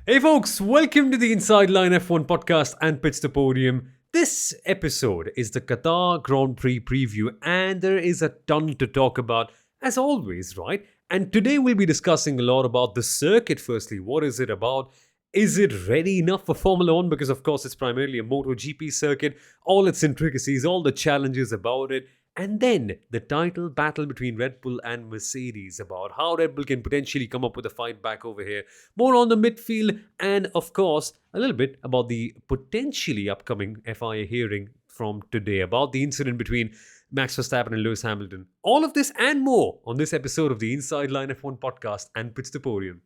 Hey folks, welcome to the Inside Line F1 podcast and Pits To Podium. This episode is the Qatar Grand Prix Preview and there is a ton to talk about as always, right? And today we'll be discussing a lot about the circuit firstly. What is it about? Is it ready enough for Formula One? Because of course it's primarily a MotoGP circuit, all its intricacies, all the challenges about it. And then the title battle between Red Bull and Mercedes about how Red Bull can potentially come up with a fight back over here. More on the midfield and, of course, a little bit about the potentially upcoming FIA hearing from today about the incident between Max Verstappen and Lewis Hamilton. All of this and more on this episode of the Inside Line F1 podcast and Pits To Podium.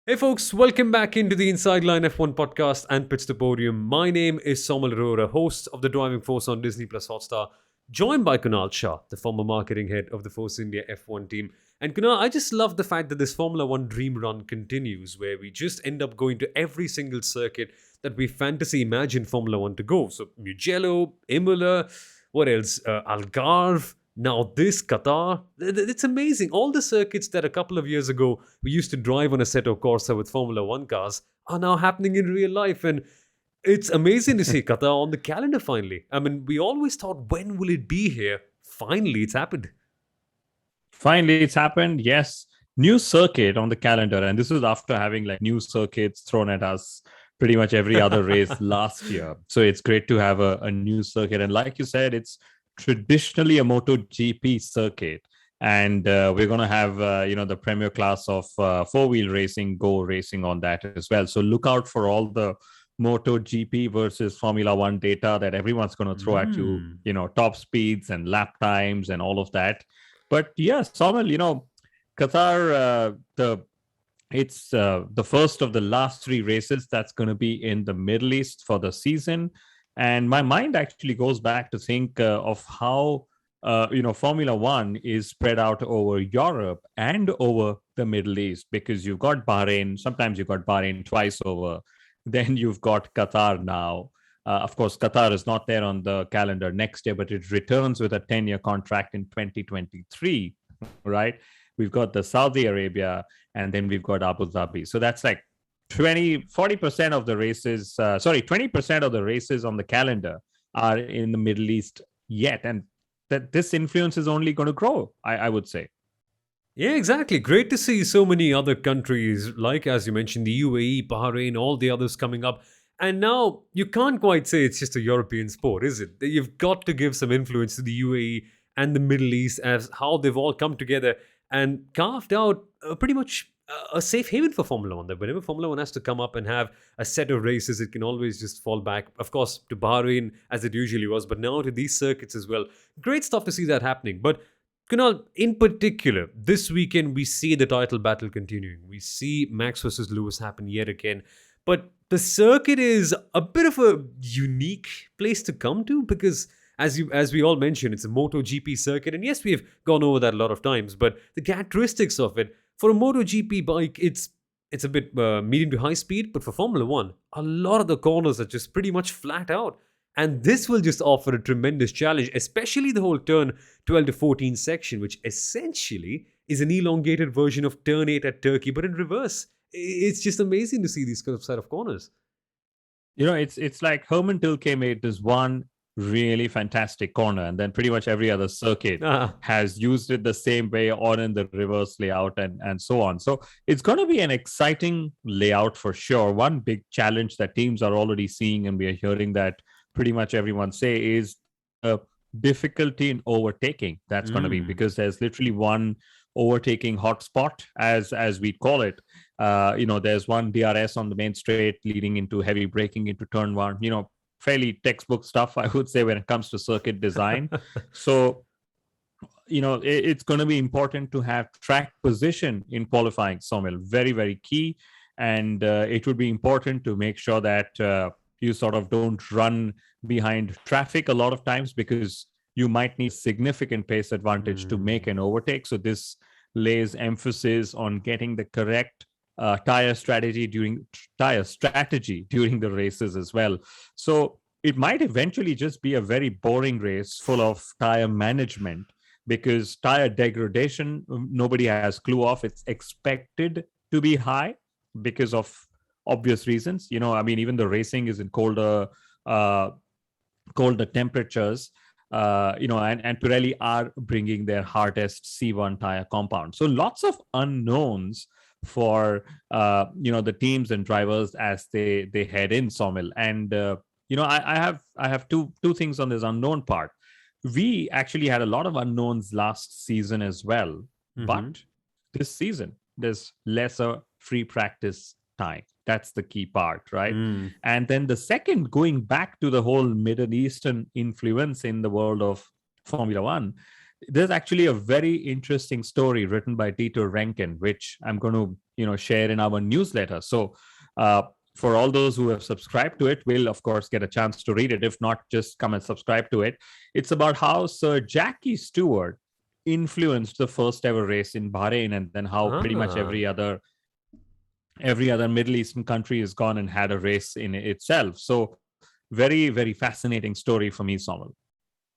Hey folks, welcome back into the Inside Line F1 podcast and Pits To Podium. My name is Soumil, Arora, host of The Driving Force on Disney Plus Hotstar, joined by Kunal Shah, the former marketing head of the Force India F1 team. And Kunal, I just love the fact that this Formula One dream run continues, where we just end up going to every single circuit that we fantasy imagine Formula One to go. So Mugello, Imola, what else? Algarve. Now this, Qatar, it's amazing. All the circuits that a couple of years ago we used to drive on Assetto Corsa with Formula One cars are now happening in real life. And it's amazing to see Qatar on the calendar finally. I mean, we always thought, when will it be here? Finally, it's happened. Finally, it's happened. Yes. New circuit on the calendar. And this is after having new circuits thrown at us pretty much every other race last year. So it's great to have a new circuit. And like you said, it's traditionally a MotoGP circuit, and we're going to have the premier class of four-wheel racing go racing on that as well. So look out for all the MotoGP versus Formula One data that everyone's going to throw at you, top speeds and lap times and all of that. But yes, Soumil, Qatar, it's the first of the last three races that's going to be in the Middle East for the season. And my mind actually goes back to think of how, Formula One is spread out over Europe and over the Middle East, because you've got Bahrain, sometimes you've got Bahrain twice over, then you've got Qatar now. Of course, Qatar is not there on the calendar next year, but it returns with a 10-year contract in 2023, right? We've got the Saudi Arabia, and then we've got Abu Dhabi. So that's 40% of the races, 20% of the races on the calendar are in the Middle East yet. And that this influence is only going to grow, I would say. Yeah, exactly. Great to see so many other countries, like, as you mentioned, the UAE, Bahrain, all the others coming up. And now you can't quite say it's just a European sport, is it? You've got to give some influence to the UAE and the Middle East as how they've all come together and carved out pretty much a safe haven for Formula One. That whenever Formula One has to come up and have a set of races, it can always just fall back, of course, to Bahrain as it usually was, but now to these circuits as well. Great stuff to see that happening. But Kunal, in particular, this weekend we see the title battle continuing. We see Max versus Lewis happen yet again. But the circuit is a bit of a unique place to come to because, as we all mentioned, it's a MotoGP circuit. And yes, we have gone over that a lot of times, but the characteristics of it, for a MotoGP bike, it's a bit medium to high speed, but for Formula One, a lot of the corners are just pretty much flat out. And this will just offer a tremendous challenge, especially the whole turn 12 to 14 section, which essentially is an elongated version of turn 8 at Turkey, but in reverse. It's just amazing to see these kind of set of corners. It's like Herman Tilke made this one really fantastic corner, and then pretty much every other circuit has used it the same way on in the reverse layout and so on. So it's going to be an exciting layout for sure. One big challenge that teams are already seeing, and we are hearing that pretty much everyone say, is difficulty in overtaking. That's going to be, because there's literally one overtaking hotspot, as we call it. There's one DRS on the main straight leading into heavy braking into turn one. Fairly textbook stuff, I would say, when it comes to circuit design. So, it's going to be important to have track position in qualifying, Soumil. Very, very key. And it would be important to make sure that you sort of don't run behind traffic a lot of times, because you might need significant pace advantage to make an overtake. So this lays emphasis on getting the correct tire strategy during the races as well. So it might eventually just be a very boring race full of tire management, because tire degradation, nobody has clue of. It's expected to be high because of obvious reasons. I mean, even the racing is in uh, colder temperatures, and Pirelli are bringing their hardest C1 tire compound. So lots of unknowns for the teams and drivers as they head in, Soumil. And I have two things on this unknown part. We actually had a lot of unknowns last season as well, Mm-hmm. but this season there's lesser free practice time. That's the key part, right? Mm. And then the second, going back to the whole Middle Eastern influence in the world of Formula One, there's actually a very interesting story written by Tito Rankin, which I'm going to share in our newsletter. So for all those who have subscribed to it, will of course get a chance to read it. If not, just come and subscribe to it. It's about how Sir Jackie Stewart influenced the first ever race in Bahrain, and then how pretty much Ah. every other Middle Eastern country has gone and had a race in itself. So very, very fascinating story for me, Somal.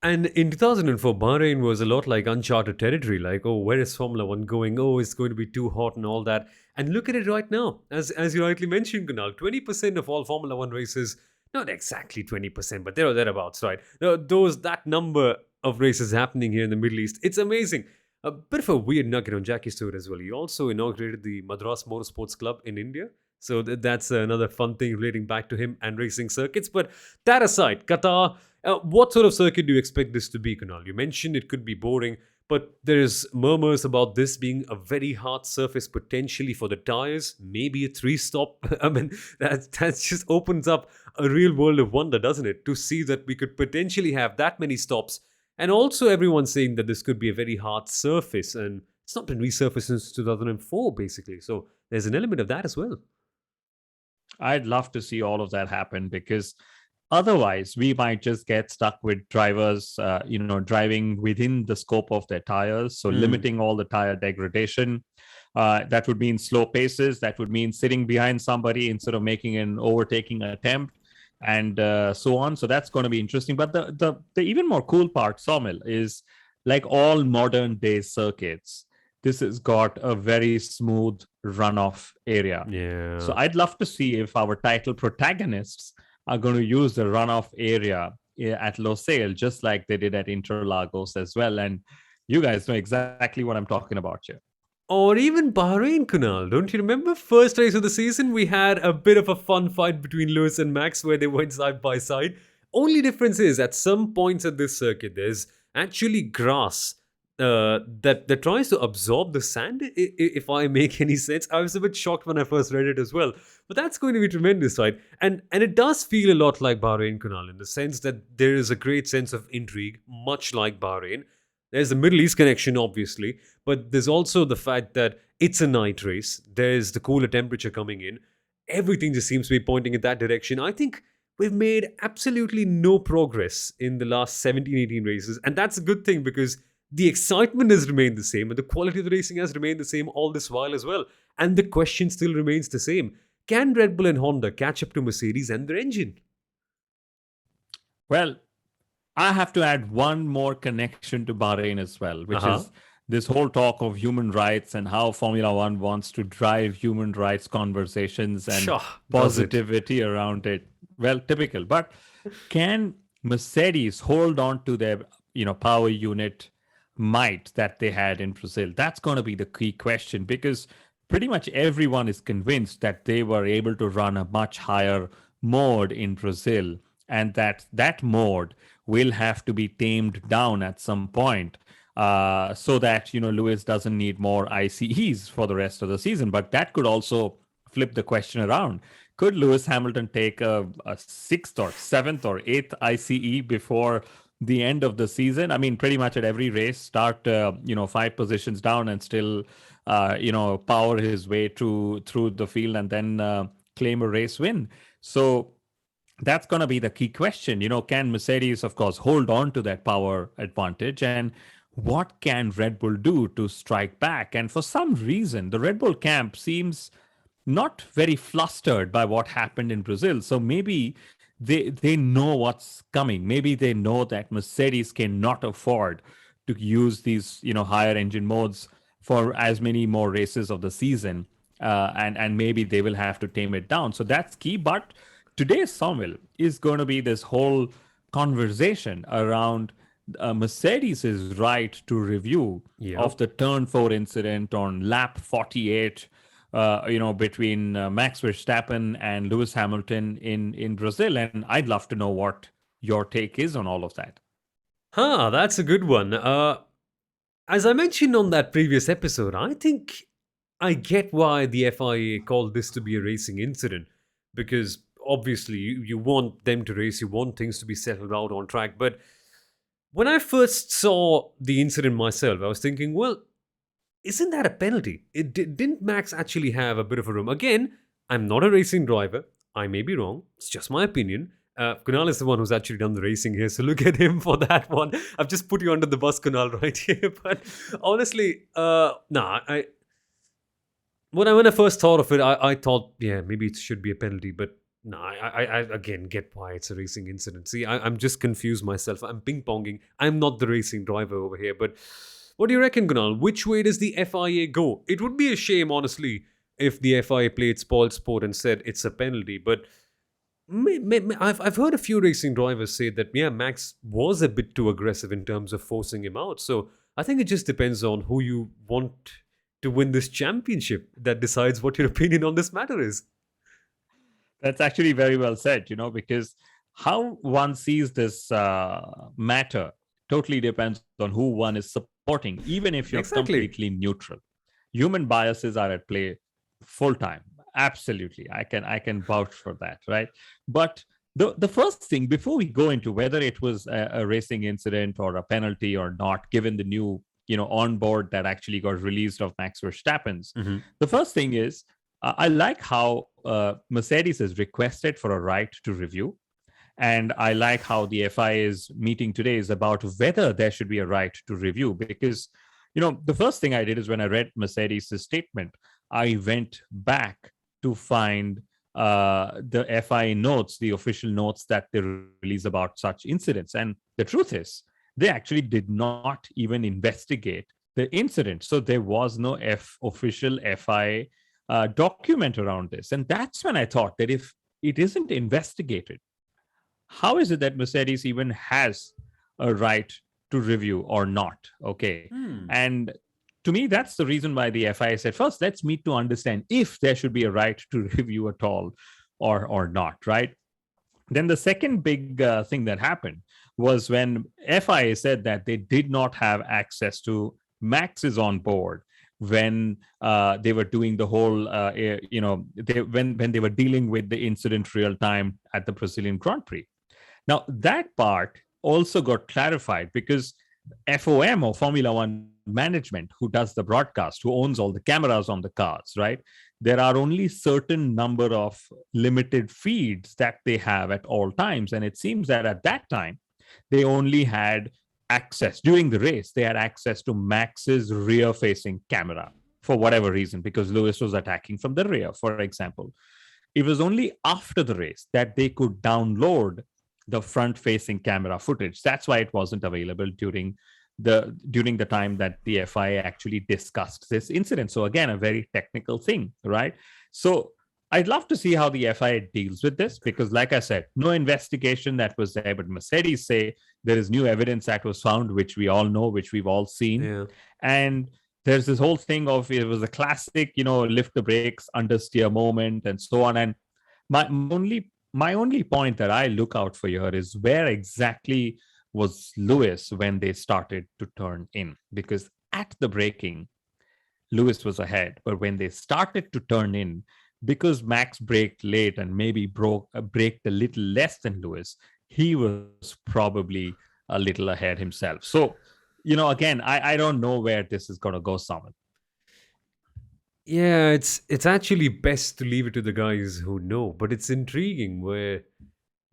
And in 2004, Bahrain was a lot like uncharted territory. Like, oh, where is Formula One going? Oh, it's going to be too hot and all that. And look at it right now. As you rightly mentioned, Kunal, 20% of all Formula One races, not exactly 20%, but there or thereabouts, right? That number of races happening here in the Middle East, it's amazing. A bit of a weird nugget on Jackie Stewart as well. He also inaugurated the Madras Motorsports Club in India. So that's another fun thing relating back to him and racing circuits. But that aside, Qatar, what sort of circuit do you expect this to be, Kunal? You mentioned it could be boring, but there's murmurs about this being a very hard surface potentially for the tires, maybe a three-stop. I mean, that just opens up a real world of wonder, doesn't it? To see that we could potentially have that many stops. And also everyone's saying that this could be a very hard surface, and it's not been resurfaced since 2004, basically. So there's an element of that as well. I'd love to see all of that happen, because otherwise we might just get stuck with drivers, driving within the scope of their tires. So Mm. limiting all the tire degradation. That would mean slow paces. That would mean sitting behind somebody instead of making an overtaking attempt, and so on. So that's going to be interesting. But the even more cool part, Sawmill, is like all modern day circuits, this has got a very smooth runoff area. Yeah. So I'd love to see if our title protagonists are going to use the runoff area at Losail, just like they did at Interlagos as well. And you guys know exactly what I'm talking about here. Or even Bahrain, Kunal. Don't you remember? First race of the season, we had a bit of a fun fight between Lewis and Max where they went side by side. Only difference is, at some points at this circuit, there's actually grass that tries to absorb the sand, if I make any sense. I was a bit shocked when I first read it as well. But that's going to be tremendous, right? And it does feel a lot like Bahrain, Kunal, in the sense that there is a great sense of intrigue, much like Bahrain. There's the Middle East connection, obviously, but there's also the fact that it's a night race. There's the cooler temperature coming in. Everything just seems to be pointing in that direction. I think we've made absolutely no progress in the last 17, 18 races. And that's a good thing, because the excitement has remained the same and the quality of the racing has remained the same all this while as well. And the question still remains the same. Can Red Bull and Honda catch up to Mercedes and their engine? Well, I have to add one more connection to Bahrain as well, which Uh-huh. is this whole talk of human rights and how Formula One wants to drive human rights conversations and Shah does it. positivity around it. Well, typical. But can Mercedes hold on to their, power unit might that they had in Brazil? That's going to be the key question, because pretty much everyone is convinced that they were able to run a much higher mode in Brazil, and that mode will have to be tamed down at some point, so that Lewis doesn't need more ICEs for the rest of the season. But that could also flip the question around. Could Lewis Hamilton take a sixth or seventh or eighth ICE before the end of the season? I mean, pretty much at every race, start 5 positions down and still power his way through the field, and then claim a race win. So that's going to be the key question. Can Mercedes, of course, hold on to that power advantage? And what can Red Bull do to strike back? And for some reason, the Red Bull camp seems not very flustered by what happened in Brazil. So maybe they know what's coming. Maybe they know that Mercedes cannot afford to use these, higher engine modes for as many more races of the season, and maybe they will have to tame it down. So that's key. But today's Soumil is going to be this whole conversation around Mercedes' right to review Yeah. of the turn 4 incident on lap 48, between Max Verstappen and Lewis Hamilton in Brazil. And I'd love to know what your take is on all of that. That's a good one. As I mentioned on that previous episode, I think I get why the FIA called this to be a racing incident, because obviously you want them to race, you want things to be settled out on track. But when I first saw the incident myself, I was thinking, well, isn't that a penalty? Didn't Max actually have a bit of a room? Again, I'm not a racing driver. I may be wrong. It's just my opinion. Kunal is the one who's actually done the racing here, so look at him for that one. I've just put you under the bus, Kunal, right here. But honestly, when I first thought of it, I thought, yeah, maybe it should be a penalty. But no, I again get why it's a racing incident. See, I'm just confused myself. I'm ping-ponging. I'm not the racing driver over here. But what do you reckon, Kunal? Which way does the FIA go? It would be a shame, honestly, if the FIA played spoil sport and said it's a penalty. But I've heard a few racing drivers say that, yeah, Max was a bit too aggressive in terms of forcing him out. So I think it just depends on who you want to win this championship that decides what your opinion on this matter is. That's actually very well said, because how one sees this matter totally depends on who one is supporting, even if you're Exactly. completely neutral. Human biases are at play full time. Absolutely. I can vouch for that, right? But the first thing, before we go into whether it was a racing incident or a penalty or not, given the new onboard that actually got released of Max Verstappen's, the first thing is, I like how Mercedes has requested for a right to review. And I like how the FIA's meeting today is about whether there should be a right to review. Because, the first thing I did is when I read Mercedes' statement, I went back to find the FIA notes, the official notes that they release about such incidents. And the truth is, they actually did not even investigate the incident. So there was no official FIA document around this. And that's when I thought that if it isn't investigated, how is it that Mercedes even has a right to review or not? Okay. And to me, that's the reason why the FIA said, first, let's meet to understand if there should be a right to review at all or not, right? Then the second big thing that happened was when FIA said that they did not have access to Max's on board when they were doing the whole, when they were dealing with the incident real time at the Brazilian Grand Prix. Now, that part also got clarified because FOM, or Formula One management, who does the broadcast, who owns all the cameras on the cars, right? There are only certain number of limited feeds that they have at all times. And it seems that at that time, they only had access, during the race, they had access to Max's rear-facing camera for whatever reason, because Lewis was attacking from the rear, for example. It was only after the race that they could download the front-facing camera footage. That's why it wasn't available during the time that the FIA actually discussed this incident. So again, a very technical thing, right? So I'd love to see how the FIA deals with this, because like I said, no investigation that was there, but Mercedes say there is new evidence that was found, which we all know, which we've all seen. Yeah. And there's this whole thing of, it was a classic, lift the brakes, understeer moment, and so on. And my only point that I look out for here is where exactly was Lewis when they started to turn in, because at the braking, Lewis was ahead. But when they started to turn in, because Max braked late and maybe braked a little less than Lewis, he was probably a little ahead himself. So, again, I don't know where this is going to go, Soumil. Yeah, it's actually best to leave it to the guys who know, but it's intriguing where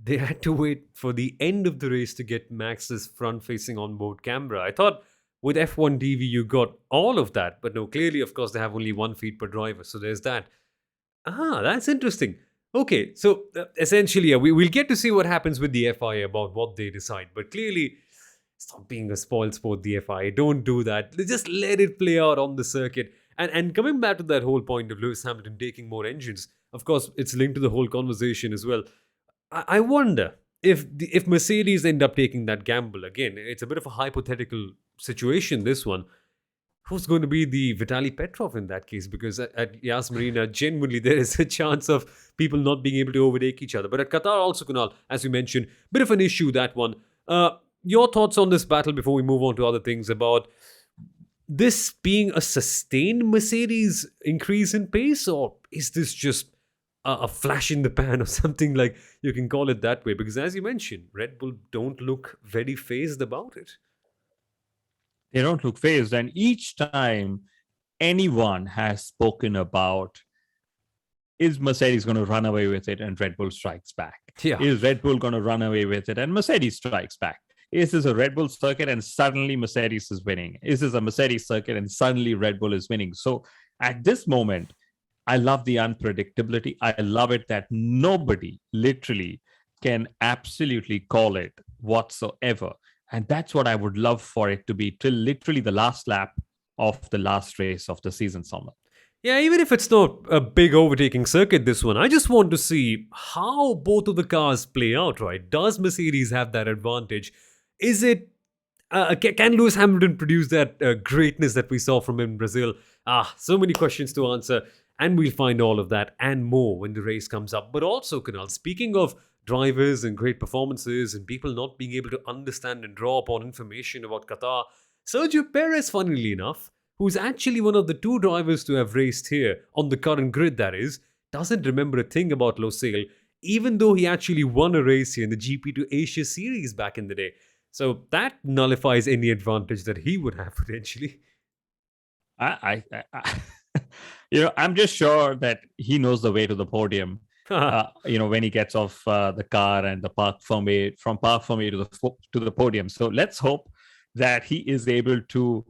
they had to wait for the end of the race to get Max's front-facing onboard camera. I thought with F1 TV you got all of that, but no, clearly, of course, they have only 1 feed per driver, so there's that. That's interesting. Okay, so essentially, yeah, we'll get to see what happens with the FIA about what they decide, but clearly, Stop being a spoil sport, the FIA. Don't do that. Just let it play out on the circuit. And coming back to that whole point of Lewis Hamilton taking more engines, of course, it's linked to the whole conversation as well. I wonder if Mercedes end up taking that gamble again. It's a bit of a hypothetical situation, this one. Who's going to be the Vitaly Petrov in that case? Because at Yas Marina, genuinely, there is a chance of people not being able to overtake each other. But at Qatar, also, Kunal, as we mentioned, bit of an issue, that one. Your thoughts on this battle before we move on to other things about this being a sustained Mercedes increase in pace, or is this just a flash in the pan or something, like you can call it that way? Because as you mentioned, Red Bull don't look very phased about it. They don't look phased. And each time anyone has spoken about, is Mercedes going to run away with it and Red Bull strikes back? Yeah. Is Red Bull going to run away with it and Mercedes strikes back? Is this a Red Bull circuit and suddenly Mercedes is winning? Is this a Mercedes circuit and suddenly Red Bull is winning? So at this moment, I love the unpredictability. I love it that nobody literally can absolutely call it whatsoever. And that's what I would love for it to be till literally the last lap of the last race of the season, Soumil. Yeah, even if it's not a big overtaking circuit, this one, I just want to see how both of the cars play out, right? Does Mercedes have that advantage? Is it, can Lewis Hamilton produce that greatness that we saw from him in Brazil? So many questions to answer. And we'll find all of that and more when the race comes up. But also, Kunal, speaking of drivers and great performances and people not being able to understand and draw upon information about Qatar, Sergio Perez, funnily enough, who's actually one of the two drivers to have raced here, on the current grid that is, doesn't remember a thing about Losail, even though he actually won a race here in the GP2 Asia Series back in the day. So that nullifies any advantage that he would have potentially. I I'm just sure that he knows the way to the podium. When he gets off the car and the Parc Fermé, from Parc Fermé to the podium. So let's hope that he is able to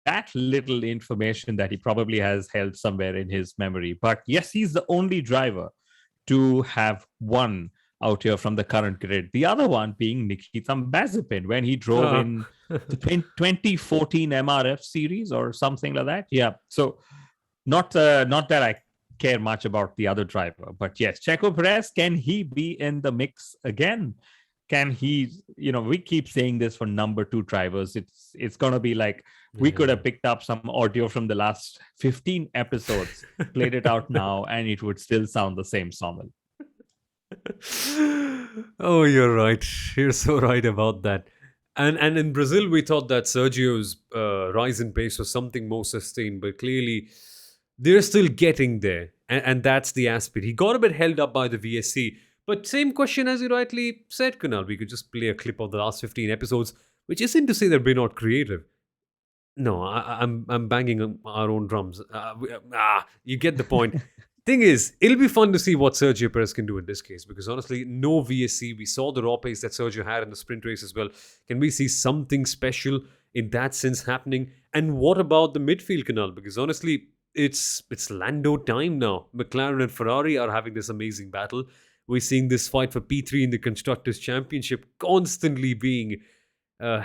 that little information that he probably has held somewhere in his memory. But yes, he's the only driver to have won out here from the current grid. The other one being Nikita Mazepin when he drove in the 2014 MRF series or something like that. Yeah. So not that I care much about the other driver, but yes, Checo Perez, can he be in the mix again? Can he, we keep saying this for number two drivers. It's going to be like, we could have picked up some audio from the last 15 episodes, played it out now, and it would still sound the same, Soumil. Oh, you're right. You're so right about that. And in Brazil, we thought that Sergio's rise in pace was something more sustained, but clearly they're still getting there. And that's the aspect. He got a bit held up by the VSC. But same question as you rightly said, Kunal. We could just play a clip of the last 15 episodes, which isn't to say that we're not creative. No, I'm banging on our own drums. You get the point. Thing is, it'll be fun to see what Sergio Perez can do in this case, because honestly, no VSC. We saw the raw pace that Sergio had in the sprint race as well. Can we see something special in that sense happening? And what about the midfield, Kunal? Because honestly, it's Lando time now. McLaren and Ferrari are having this amazing battle. We're seeing this fight for P3 in the Constructors' Championship constantly being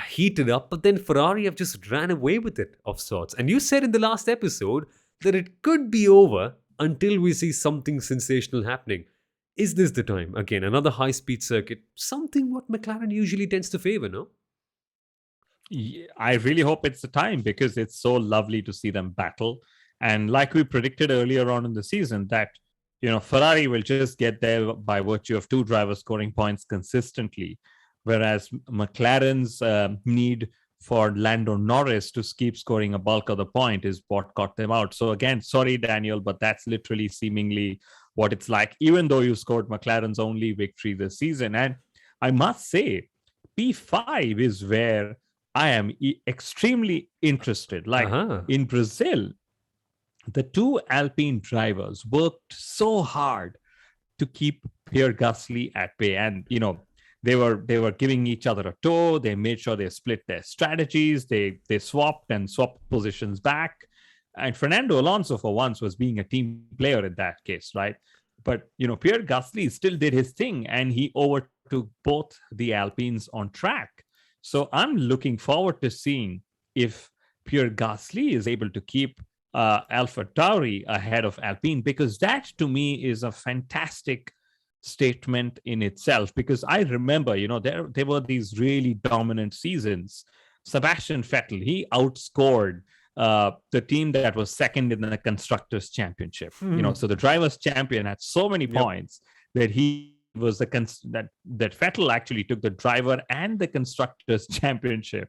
heated up, but then Ferrari have just ran away with it of sorts. And you said in the last episode that it could be over until we see something sensational happening. Is this the time? Again, another high-speed circuit, something what McLaren usually tends to favor, no? I really hope it's the time, because it's so lovely to see them battle. And like we predicted earlier on in the season, that Ferrari will just get there by virtue of two drivers scoring points consistently, whereas McLaren's need for Lando Norris to keep scoring a bulk of the point is what got them out. So again, sorry, Daniel, but that's literally seemingly what it's like, even though you scored McLaren's only victory this season. And I must say, P5 is where I am extremely interested. Like in Brazil, the two Alpine drivers worked so hard to keep Pierre Gasly at bay. And, they were giving each other a tow. They made sure they split their strategies. They swapped positions back. And Fernando Alonso, for once, was being a team player in that case, right? But, Pierre Gasly still did his thing, and he overtook both the Alpines on track. So I'm looking forward to seeing if Pierre Gasly is able to keep Alpha Tauri ahead of Alpine, because that to me is a fantastic statement in itself. Because I remember, there were these really dominant seasons. Sebastian Vettel, he outscored the team that was second in the constructors championship. So the drivers champion had so many Yep. points that he was that Vettel actually took the driver and the constructors championship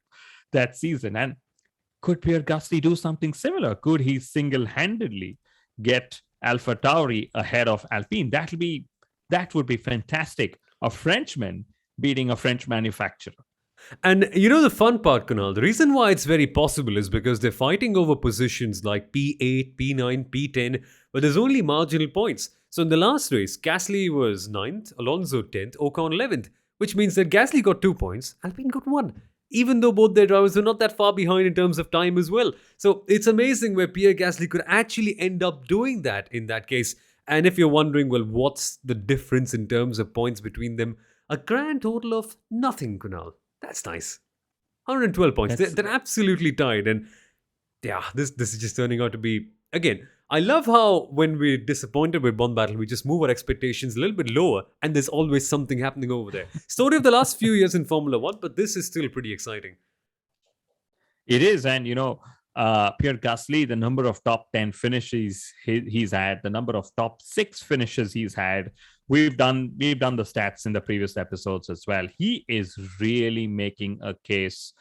that season. And could Pierre Gasly do something similar? Could he single-handedly get Alpha Tauri ahead of Alpine? That would be fantastic. A Frenchman beating a French manufacturer. And you know the fun part, Kunal, the reason why it's very possible is because they're fighting over positions like P8, P9, P10, but there's only marginal points. So in the last race, Gasly was 9th, Alonso 10th, Ocon 11th, which means that Gasly got 2 points, Alpine got 1. Even though both their drivers were not that far behind in terms of time as well. So it's amazing where Pierre Gasly could actually end up doing that in that case. And if you're wondering, well, what's the difference in terms of points between them? A grand total of nothing, Kunal. That's nice. 112 points. They're absolutely tied. And yeah, this is just turning out to be, again, I love how when we're disappointed with one battle, we just move our expectations a little bit lower and there's always something happening over there. Story of the last few years in Formula One, but this is still pretty exciting. It is. And, Pierre Gasly, the number of top 10 finishes he's had, the number of top 6 finishes he's had, we've done the stats in the previous episodes as well. He is really making a case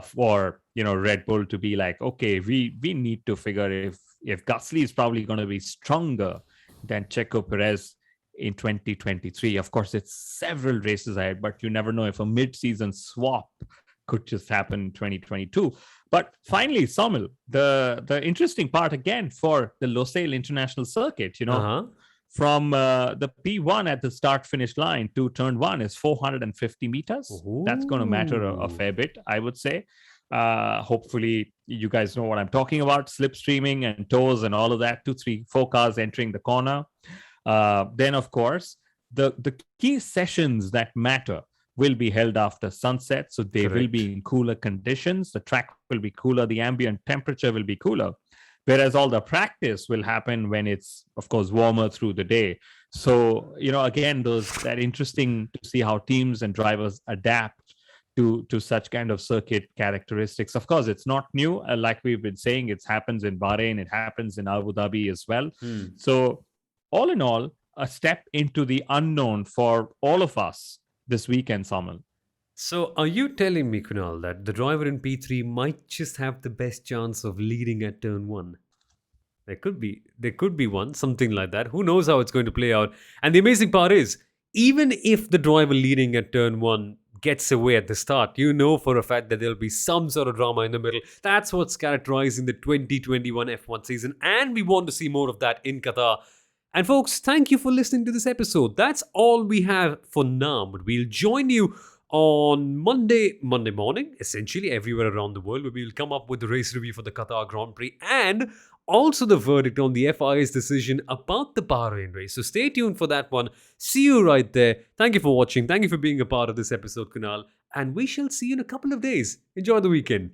for Red Bull to be like, okay, we need to figure if Gasly is probably going to be stronger than Checo Perez in 2023. Of course, it's several races ahead, but you never know if a mid-season swap could just happen in 2022. But finally, Soumil, the interesting part again for the Losail International Circuit, from the P1 at the start-finish line to turn 1 is 450 meters. Ooh. That's going to matter a fair bit, I would say. Hopefully, you guys know what I'm talking about. Slipstreaming and toes and all of that. 2, 3, 4 cars entering the corner. Then, of course, the key sessions that matter will be held after sunset. So they will be in cooler conditions. The track will be cooler. The ambient temperature will be cooler. Whereas all the practice will happen when it's, of course, warmer through the day. So, again, that interesting to see how teams and drivers adapt to such kind of circuit characteristics. Of course, it's not new. Like we've been saying, it happens in Bahrain. It happens in Abu Dhabi as well. So all in all, a step into the unknown for all of us this weekend, Soumil. So are you telling me, Kunal, that the driver in P3 might just have the best chance of leading at turn 1? There could be one, something like that. Who knows how it's going to play out? And the amazing part is, even if the driver leading at turn 1 gets away at the start, you know for a fact that there'll be some sort of drama in the middle. That's what's characterizing the 2021 F1 season, and we want to see more of that in Qatar. And folks, thank you for listening to this episode. That's all we have for now, but we'll join you on Monday morning, essentially everywhere around the world, where we'll come up with the race review for the Qatar Grand Prix and also the verdict on the FIA's decision about the Bahrain race. So stay tuned for that one. See you right there. Thank you for watching. Thank you for being a part of this episode, Kunal. And we shall see you in a couple of days. Enjoy the weekend.